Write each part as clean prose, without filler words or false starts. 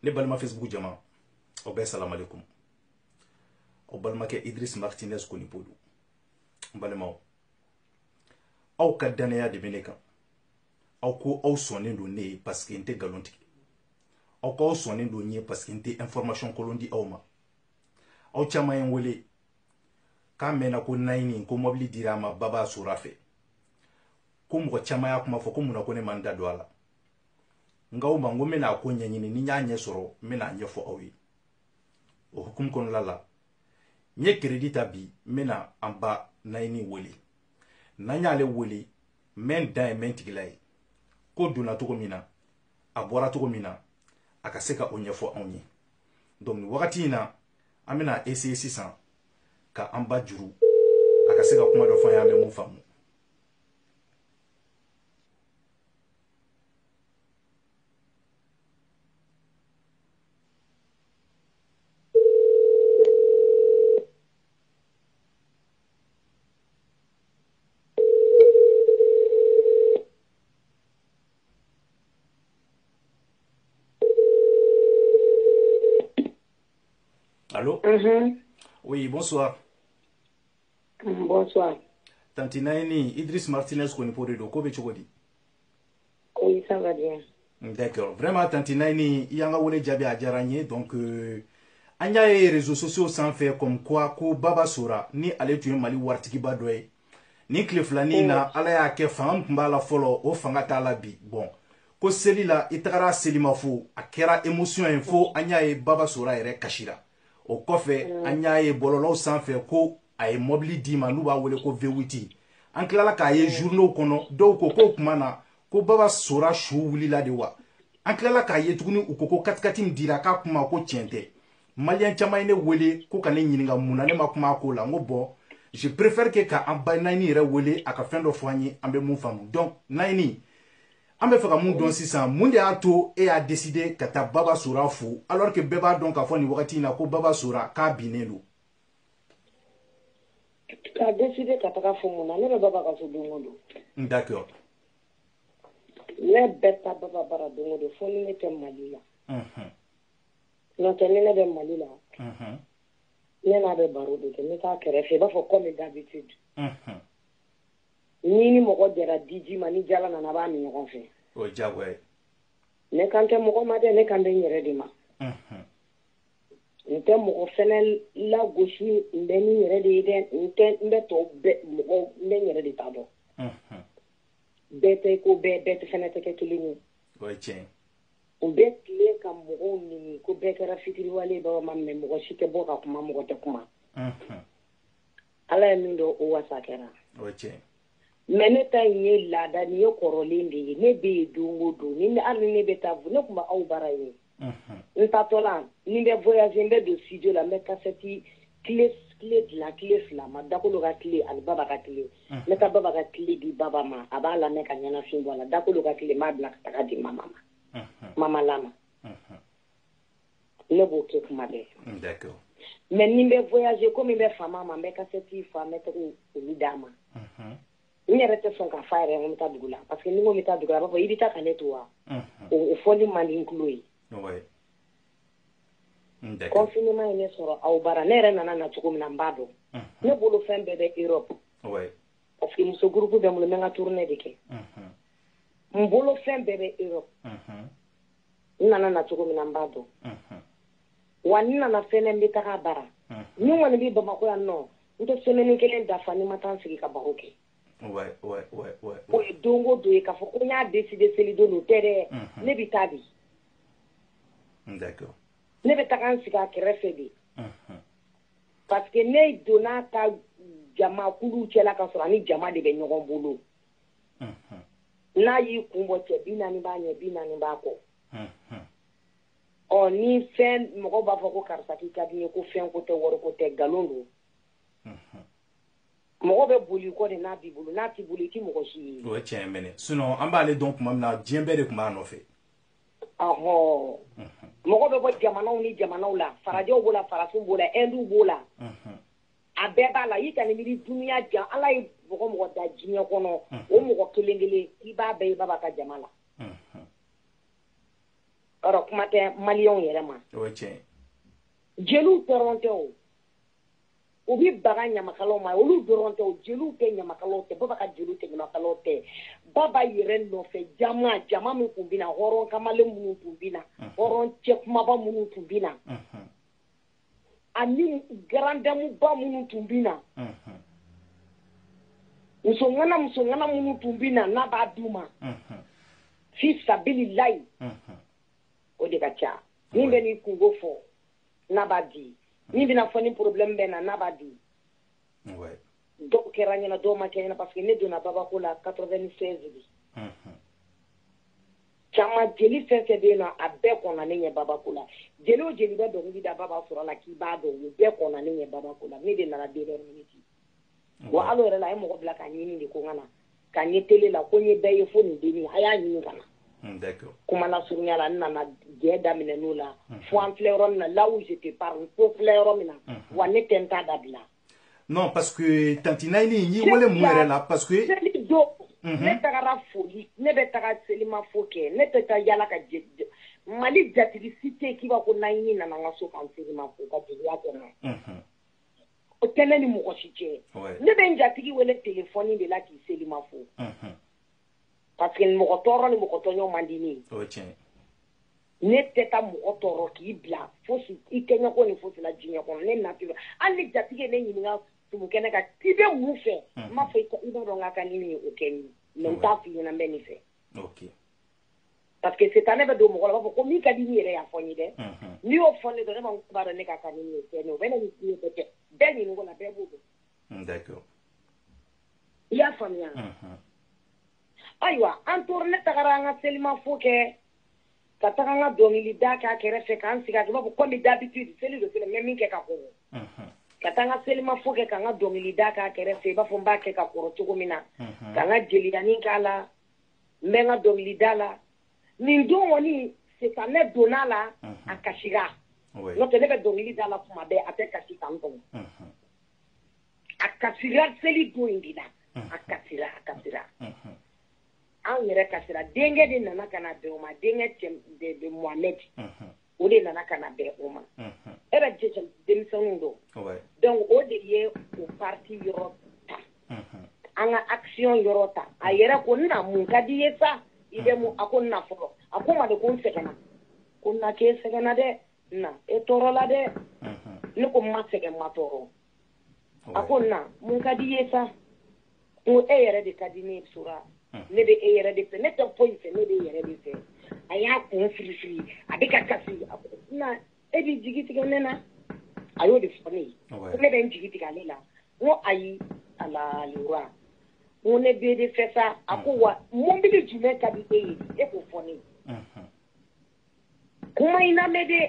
ne balma Facebook jama o be salam alaikum o balma ke Idriss Martinez ko ni podu balma aw ka danaya de beneka aw ko aw sonen do ne parce que inte galonti aw ko aw sonen do nye parce que inte information kolondi aw ma aw chama en wele ka mena ko naini ko mobili dirama baba surafe ko mo chama ya kuma fo ko muna ko ne manda do ala ngaw mango mena ko nyanyini ni nyanye soro mena nyefo awi o hukum kon lala nye credit abi mena amba naini wele nanyale wele men dai men tigilai ko duna to mina abora to mina akaseka onyefo onye donc wakati na amena essayer 600 ka amba juru akaseka kuma do fa ya me mu famu. Allô? Oui, bonsoir. Bonsoir. Tanti Naini, Idriss Martinez koni poredo, kobe chokodi? Oui, ça va bien. D'accord. Vraiment, Tanti Naini, yanga wole jabi ajaranye, donc anya ye réseaux sociaux sans faire comme quoi ko Baba Sora ni ale tuye Mali wartiki ba doye. Ni kleflani na ala ya ke fam mbala folo o fanga tala bi. Bon. Ko seli la itara selima fo akera émotion info anya ye Baba Sora ere kashira. O kofe anya ye bololo sanfɛ ko ay mobili di ma n'u b'a wele ko V8 an kilala k'a ye journaux kɔnɔ dɔw ko ko kuma na ko Baba Sora su wulila de wa an kilala k'a ye tuguni u ko katikati min dira k'a kuma ko tiɲɛ tɛ malien caman ye ne wele ko ka ne ɲininka mun na ne ma kuma ko la n ko bon je préfère que ka an ba Naini yɛrɛ wele a ka fɛn dɔ fɔ an ye an bɛ mun faamu donc Naini an bɛ fɛ ka mun dɔn sisan mun de y'a to e y'a décidé ka taa Baba Sora fo alors que bɛɛ b'a dɔn k'a fɔ nin wagati in na ko Baba Sora k'a binnen don. Ka décidé ka taga fo mun na ne bɛ Baba ka so don o don. D'accord. Ne bɛ taa Baba bara don o don fo ni ne tɛ Mali la. N'o tɛ ni ne bɛ Mali la. Ne n'a bɛ baro de kɛ ne t'a kɛrɛfɛ i b'a fɔ comme d'habitude. Ni ni mɔgɔ jɛra diji ma ni jala nana b'a min ɲɔgɔn fɛ. O jago ye. Ne kan tɛ mɔgɔ ma dɛ ne kan bɛ n yɛrɛ de ma. N tɛ mɔgɔ fɛnɛ lagosi n bɛ ni yɛrɛ de ye dɛ n bɛ tɔw bɛɛ mɔgɔ n bɛ n yɛrɛ de ta dɔn. Bɛɛ tɛ ko bɛɛ tɛ fɛnɛ tɛ kɛ kelen ye. O ye tiɲɛ. U bɛ tile ka mɔgɔw ɲini ko bɛɛ kɛra fitiriwale baba ma mɛ mɔgɔ si tɛ bɔ ka kuma mɔgɔ tɛ kuma. Ala ye min dɔn o wasa kɛra. O ye tiɲɛ. Mais ne ta in ye laada nin ye kɔrɔlen de ye ne bɛ yen don o don ni hali ni ne bɛ taa ne tun bɛ aw bara ye n taatɔ la ni n bɛ voyager n bɛ don studio la n bɛ kasɛti tile dilan tile fila ma Dakolo ka tile ani Baba ka tile n bɛ taa Baba ka tile di Baba ma a b'a lamɛn ka ɲɛnafin bɔ a la Dakolo ka tile n b'a bila ka taga di mama ma mama lama ne b'o kɛ kuma bɛɛ. D'accord. Mais ni n bɛ voyager komi n bɛ faama ma n bɛ kasɛti fa n bɛ taga olu d'a ma. N yɛrɛ tɛ sɔn ka fa yɛrɛ n bɛ taa dugu la parce que ni n ko n bɛ taa dugu la a b'a fɔ i bɛ taa ka ne to wa o fɔli man di n tulo ye. Confinement ye ne sɔrɔ aw bara ne yɛrɛ nana na cogo min na n b'a dɔn ne bolo fɛn bɛɛ bɛ Europe parce que muso groupe bɛ n bolo n bɛ n ka tournée de kɛ n bolo fɛn bɛɛ bɛ Europe n nana na cogo min na n b'a dɔn wa n nana fɛnɛ n bɛ taga bara ni kɔni bɛ Bamakɔ yan nɔ n tɛ semaine kelen dafa ni ma taa n sigi ka baro kɛ. O ye don o don ye k'a fɔ ko n y'a décidé seli don o tɛ dɛ ne bɛ taa di. D'accord. Ne bɛ taga n sigi a kɛrɛfɛ de parce que ne donna ka jamakulu cɛla ka sɔrɔ ani jama de bɛ ɲɔgɔn bolo n'a y'i kun bɔ cɛ 40 b'a ɲɛ 40 b'a kɔ ni fɛn mɔgɔw b'a fɔ ko karisa k'i ka di n ye ko fɛn ko tɛ wari ko tɛ nkalon don mɔgɔ bɛ boli kɔ de n'a b'i bolo n'a t'i bolo i tɛ mɔgɔ si ye. O ye tiɲɛ mɛnɛ sinon an b'ale dɔn tuma min na diɲɛ bɛɛ de tun b'a nɔfɛ. Mɔgɔ bɛ bɔ jamanaw ni jamanaw la farajɛw b'o la farafin b'o la Hindu b'o la a bɛɛ b'a la i ka nin miiri duniya jan Ala ye mɔgɔ mɔgɔ da diɲɛ kɔnɔ o mɔgɔ kelen kelen i b'a bɛɛ i Baba ka jama la. Alors kuma tɛ maliyɛnw yɛrɛ ma o ye tiɲɛ jeliw dɔrɔn tɛ o bi baga ɲamakalaw ma olu dɔrɔn tɛ o jeliw tɛ ɲamakalaw tɛ baba ka jeliw tɛ ɲamakalaw tɛ baba yɛrɛ nɔfɛ jama min tun bina hɔrɔn kamalen minnu tun bina hɔrɔn cɛ kumaba minnu tun bina ani garandamuba minnu tun bina musongana minnu tun bina n'a b'a d'u ma fi sabilillahi o de ka ca min bɛ n'i kungo fɔ n'a b'a di min bɛna fɔ ni problème bɛ na n'a b'a di dɔw kɛra ɲɛna dɔw ma kɛ ɲɛna parce que ne donna babako la 96 bi caman jeli fɛn fɛn bɛ yen nɔ a bɛɛ kɔnna ne ɲɛ babako la jeli o jeli bɛ dɔnkili da baba sɔrɔ la k'i b'a dɔn u bɛɛ kɔnna ne ɲɛ babako la ne de nana 2 heures minutes wa alo yɛrɛ la a ye mɔgɔ bila ka ɲini de ko n ka na ka ɲɛ télé la ko n ye bɛɛ ye fo nin denni a y'a ɲini ka na kuma la surunya la n nana jɛ daminɛ n'o la fo an filɛ yɔrɔ min na là où je te parle fo filɛ yɔrɔ min na wa ne tɛ n ta dabila non parce que tanti Naini ni wele mun yɛrɛ la parce que seli don ne tagara foli ne bɛ taga selimafo kɛ ne tɛ taa yala ka Mali jatigi si tɛ k'i b'a ko Naini nana n ka so kan selimafo ka jeliya kɛ na o tɛ ne ni mɔgɔ si cɛ ne bɛ n jatigi wele téléphone de la k'i selimafo parce que mɔgɔ tɔɔrɔ ni mɔgɔ tɔɲɔ man di ne ye ne tɛ taa mɔgɔ tɔɔrɔ k'i bila fosi i kɛɲɛko ni fosi la diɲɛ kɔnɔ ne na tɛ hali ni jatigi ye ne ɲininka tumukɛnɛ kan k'i bɛ mun fɛ n b'a fɔ i b'a dɔn n ka kan ni o kɛ ni mais n t'a f'i ɲɛna n bɛ nin fɛ parce que c'est ne bɛ don mɔgɔ la b'a fɔ ko min ka di ni yɛrɛ y'a fɔ n ye dɛ n'i y'o fɔ ne dɔn ne b'a dɔn ne ka kan ni o kɛ ni o bɛ ne ni diɲɛ bɛɛ kɛ bɛɛ ɲininko la bɛɛ b'o dɔn i y'a faamuya ayiwa an tora ne tagara an ka selimafo kɛ ka taga an ka dɔnkili da k'a kɛrɛfɛ k'an sigi a b'a fɔ comme d'habitude seli don seli n bɛ min kɛ ka kɔrɔ ka taa an ka selimafo kɛ k'an ka dɔnkili da k'a kɛrɛfɛ i b'a fɔ n b'a kɛ ka kɔrɔ cogo min na k'an ka jeliyani k'a la n bɛ n ka dɔnkili da la nin don kɔni c'est que ne donna la a kasira n'o tɛ ne bɛ dɔnkili da la tuma bɛɛ a tɛ kasi tan tɔ a kasira seli don in de la a kasira an yɛrɛ kasira denkɛ de nana ka na bɛn o ma denkɛ de Mohamed o de nana ka na bɛn o ma e bɛ jɛ denmisɛnninw don donc o de ye o parti yɔrɔ ta an ka action yɔrɔ ta a yɛrɛ ko na mun ka di ye sa i bɛ mun a ko na fɔlɔ a ko ma de ko n sɛgɛnna ko na k'e sɛgɛnna dɛ na e tɔɔrɔ la dɛ ne ko n ma sɛgɛn ma tɔɔrɔ a ko na mun ka di ye sa n ko e yɛrɛ de ka di ne sura ne bɛ e yɛrɛ de fɛ ne tɛ foyi fɛ ne bɛ yɛrɛ de fɛ a y'a kun firifiri a bɛ ka kasi na e b'i jigi tigɛ ne na a y'o de fɔ ne ye ko ne bɛ n jigi tigɛ ale la n ko ayi ala lura n ko ne bɛ de fɛ sa a ko wa mobili jumɛn ka di e ye e k'o fɔ ne ye kuma in lamɛn de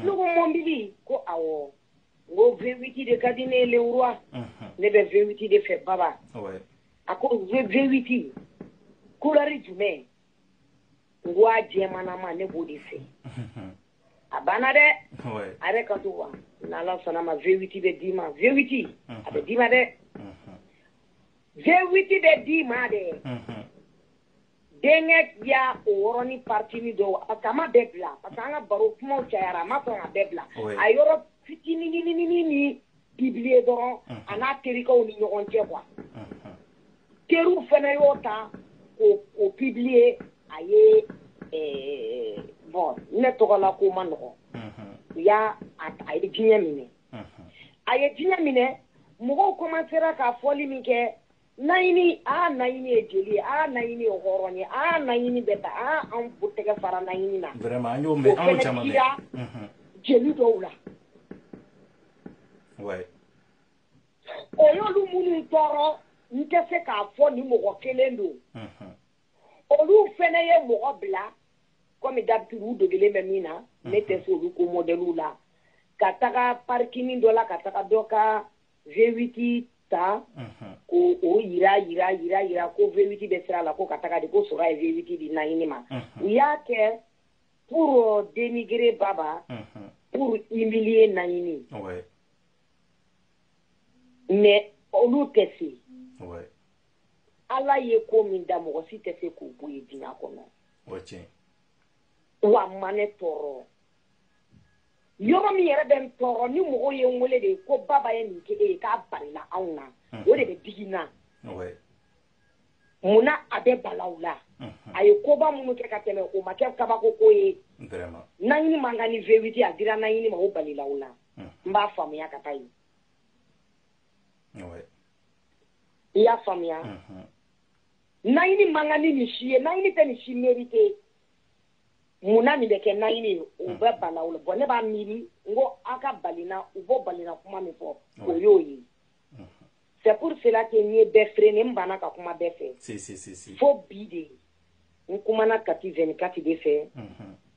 ne ko mobili ko awɔ n ko V8 de ka di ne ye lewura ne bɛ V8 de fɛ baba a ko V8 couleur jumɛn n ko a jɛmanama ne b'o de fɛ a banna dɛ a yɛrɛ ka to wa n'Ala sɔnna ma V8 bɛ d'i ma V8 a bɛ d'i ma dɛ V8 bɛ d'i ma dɛ denkɛ y'a o yɔrɔnin partini dɔw parce que a ma bɛɛ bila parce que an ka baro kumaw cayara a ma sɔn ka bɛɛ bila a yɔrɔ fitinin ni bibiliye dɔrɔn a n'a terikaw ni ɲɔgɔn cɛ quoi teriw fana y'o ta k'o publier a ye bon ne tɔgɔ la ko ma nɔgɔn u y'a a ye diɲɛ minɛ a ye diɲɛ minɛ mɔgɔw commencera ka fɔli min kɛ Naini Naini ye jeli ye Naini ye hɔrɔn ye Naini bɛ ta an tɛgɛ fara Naini na vraiment an y'o mɛn an y'o caman mɛn jeli dɔw la o y'olu minnu tɔɔrɔ n tɛ se k'a fɔ ni mɔgɔ kelen don olu fana ye mɔgɔ bila comme d'habitude u dogelen bɛ min na ne tɛ se olu ko modèle la ka taga parking dɔ la ka taga dɔ ka V8 ta ko o yira ko V8 bɛ sira la ko ka taga de ko sɔrɔ ye V8 di Naini ma u y'a kɛ pour dénigrer baba pour humilier Naini mais olu tɛ se Ala ye ko min da mɔgɔ si tɛ se k'o bɔ ye diɲɛ kɔnɔ wa mane tɔɔrɔ yɔrɔ min yɛrɛ bɛ n tɔɔrɔ ni mɔgɔw ye n wele de ko baba ye nin kɛ e ye k'a balila anw na o de bɛ digi n na munna a bɛ bala u la a ye koba minnu kɛ ka tɛmɛ o ma kɛ kabako ko ye naɲini man kan ni V8 a dira naɲini ma o balila u la n b'a faamuya ka taa yen i y'a faamuya naɲini man kan ni nin si ye naɲini tɛ nin si mérité munna nin bɛ kɛ naɲini ye o bɛ bala u la bon ne b'a miiri n ko a ka balina u b'o balina kuma min fɔ o y'o ye c'est pour cela que n ye bɛɛ freiner n banna ka kuma bɛɛ fɛ fo bi de n kumana Kati 24 de fɛ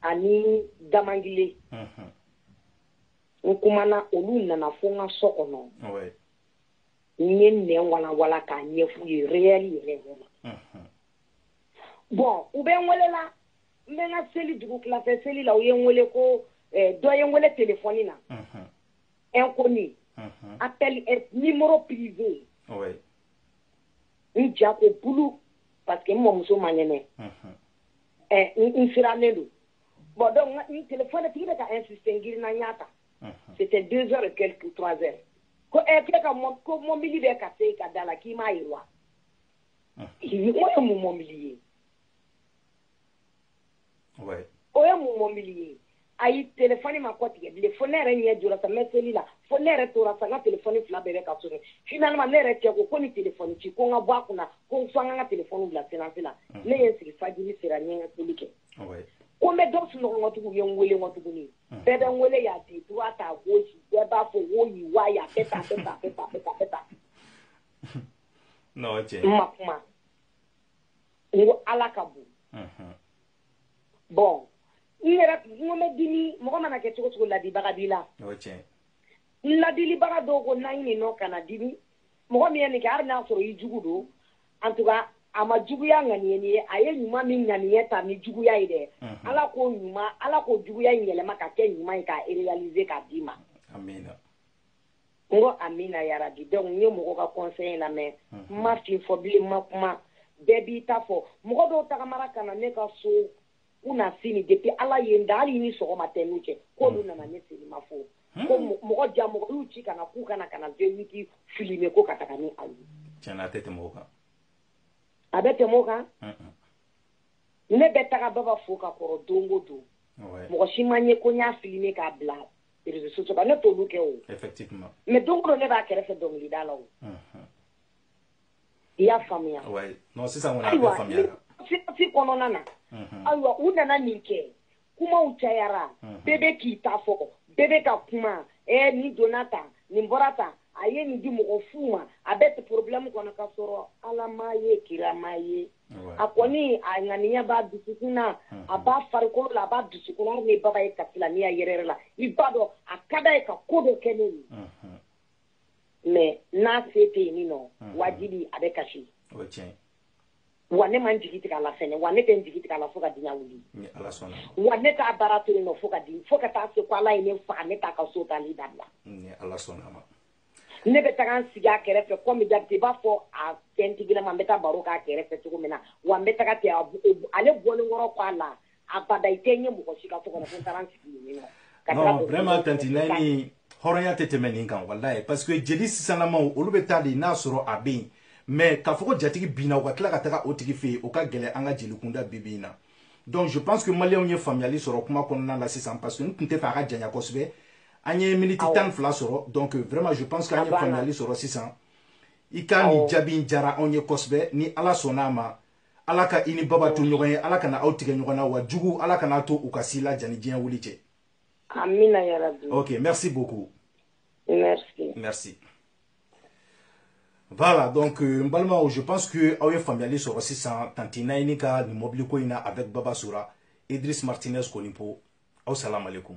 ani Damangile n kumana olu nana fo n ka so kɔnɔ n ye nɛn walawala k'a ɲɛf'u ye réel yɛrɛ yɛrɛ bon u bɛ n wele la n bɛ n ka seli dugu tilafɛ seli la u ye n wele ko dɔ ye n wele téléphone na inconnu appel numéro privé n ja ko bulu parce que n mɔmuso ma ɲɛnɛ n sirannen don bon donc n téléphone tigi bɛ ka insister n girinna n y'a ta c'était 2 heures et quelques 3 heures ko filɛ ka ko mobili bɛ ka se ka da la k'i m'a ye wa o ye mun mobili ye o ye mun mobili ye ayi téléphone ma kɔ tigɛ bilen fo ne yɛrɛ ɲɛ jɔra sa n bɛ seli la fo ne yɛrɛ tora sa n ka téléphone 2 bɛɛ bɛ ka sonné finalement ne yɛrɛ cɛ ko ni téléphone ci ko n ka bɔ a kunna ko fo an ka téléphone bila séance la ne ye n sigi fajiri sera n ye n ka seli kɛ ko n bɛ dɔ sunɔgɔ nkotigiw ye n wele nko tuguni bɛɛ bɛ n wele y'a di droite à gauche bɛɛ b'a fɔ wo yi wa ya bɛɛ ta non cɛ n ma kuma n ko ala ka bon bon n yɛrɛ n ko n bɛ dimi mɔgɔ mana kɛ cogo cogo ladibaga b'i la ladilibaga dɔw ko naɲini nɔ kana dimi mɔgɔ min ye nin kɛ hali n'a sɔrɔ i jugu don en tout cas a ma juguya ŋaniye ni ye a ye ɲuman min ŋaniye ta ni juguya ye dɛ ala k'o ɲuman ala k'o juguya in yɛlɛma ka kɛ ɲuman ye k'a réaliser k'a d'i ma amina n ko amina yarabi donc n ye mɔgɔ ka conseil lamɛn n ma fin fɔ bilen n ma kuma bɛɛ b'i ta fɔ mɔgɔ dɔw tagamara ka na ne ka so u na sini depuis ala ye n da hali ni sɔgɔma tɛ n'u cɛ k'olu nana ne seli ma fo ko mɔgɔ ja mɔgɔ y'u ci kana k'u kana V8 filmer ko ka taga ni a ye tiɲɛna a tɛ tɛmɛ o kan a bɛ tɛmɛ o kan ne bɛ taga baba fo ka kɔrɔ don o don mɔgɔ si ma ɲɛ ko n y'a filmer k'a bila réseaux sociaux kan ne t'olu kɛ o effectivement mais don o don ne b'a kɛrɛfɛ dɔnkilida la o i y'a faamuya non sisan kɔni a bɛɛ faamuyara si kɔnɔna na ayiwa u nana nin kɛ kumaw cayara bɛɛ bɛ k'i ta fɔ bɛɛ bɛ ka kuma nin donna tan nin bɔra tan a ye nin di mɔgɔ fu ma a bɛ te problème kɔnɔ ka sɔrɔ ala m'a ye kira m'a ye a kɔni a ŋaniya b'a dusukun na a b'a farikolo la a b'a dusukun na hali ni baba ye kafilanniya yɛrɛ la i b'a dɔn a ka d'a ye ka ko dɔ kɛ ne ye mais n'a se tɛ yen nɔ wajibi a bɛ kasi wa ne ma n jigi tigɛ a la fɛnɛ wa ne tɛ n jigi tigɛ a la fo ka diɲɛ wuli wa ne t'a baara to yen nɔ fo ka taa se ko ala ye ne faga ne t'a ka so tali dabila ne bɛ taga n sigi a kɛrɛfɛ komi dabite i b'a fɔ a fɛntigilama n bɛ taa baro k'a kɛrɛfɛ cogo min na wa n bɛ taga ten ale bɔlen kɔrɔ ko a la abada i tɛ ɲɛ mɔgɔ si ka so kɔnɔ ko n taara n sigi yen nɔ non vraiment tanti Naini hɔrɔnya tɛ tɛmɛ nin kan wallahi parce que jeli sisanlamaw olu bɛ taa de n'a sɔrɔ a bɛ yen mais k'a fɔ ko jatigi binna u ka tila ka taga o tigi fɛ yen o ka gɛlɛn an ka jeli kunda bi in na donc je pense que maliyɛnw ye faamuyali sɔrɔ kuma kɔnɔna la sisan parce que n tun tɛ fɛ a ka janya kosɛbɛ an ye minute 12 sɔrɔ donc vraiment je pense que an ye faamuyali sɔrɔ sisan i ka nin jaabi in diyara anw ye kosɛbɛ ni ala sɔnn'a ma ala ka i ni baba to ɲɔgɔn ye ala kana aw tigɛ ɲɔgɔn na wa jugu ala kana to u ka si la jani diɲɛ wuli cɛ amina yarabi ok merci beaucoup merci voilà donc n balimaw je pense que aw ye faamuyali sɔrɔ sisan tanti Naini ka nin mobili ko in na avec baba sura Idriss Martinez Konipo aw salam alaikum